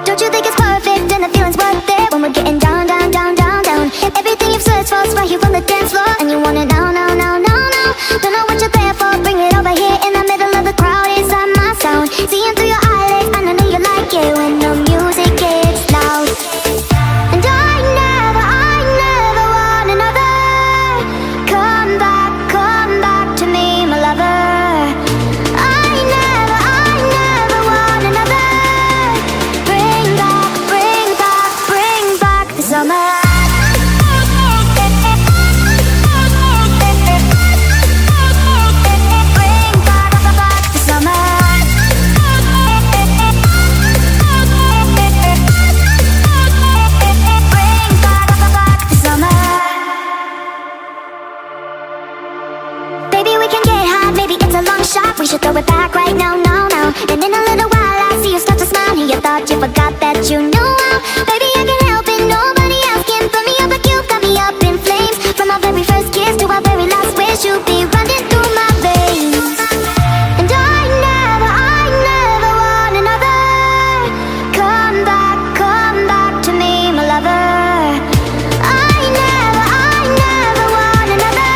Don't you think it's perfect and the feeling's worth it when we're getting down, down, down, down, down? Everything you've searched for's right here on the dance floor, and you want it now, now, now, now, now. Don't know what you're there for, bring it over here in the middle of the crowd. Inside my sound, seeing through your eyelids, and I know you like it when the music gets loud. And I never want another. Come back to me, my lover. I never want another. Bring back the summer. We should throw it back right now, now, now. And in a little while I see you start to smile, and you thought you forgot that you knew how. Baby, I can't help it, nobody else can fill me up like you. Got me up in flames. From our very first kiss to our very last wish, you'll be running through my veins. And I never want another. Come back to me, my lover. I never want another.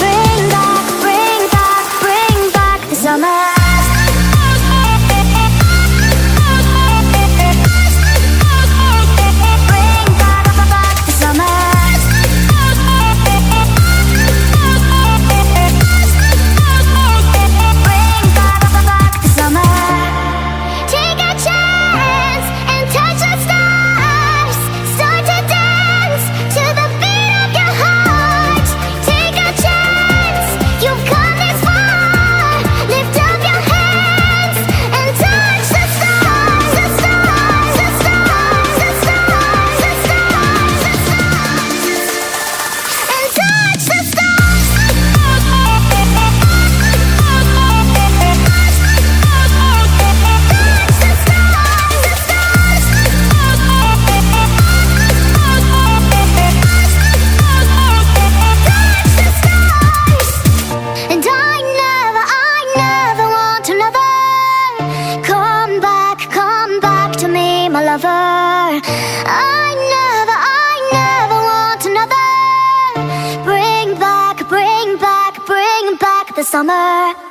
Bring back the summer. Lover, I never want another. Bring back the summer.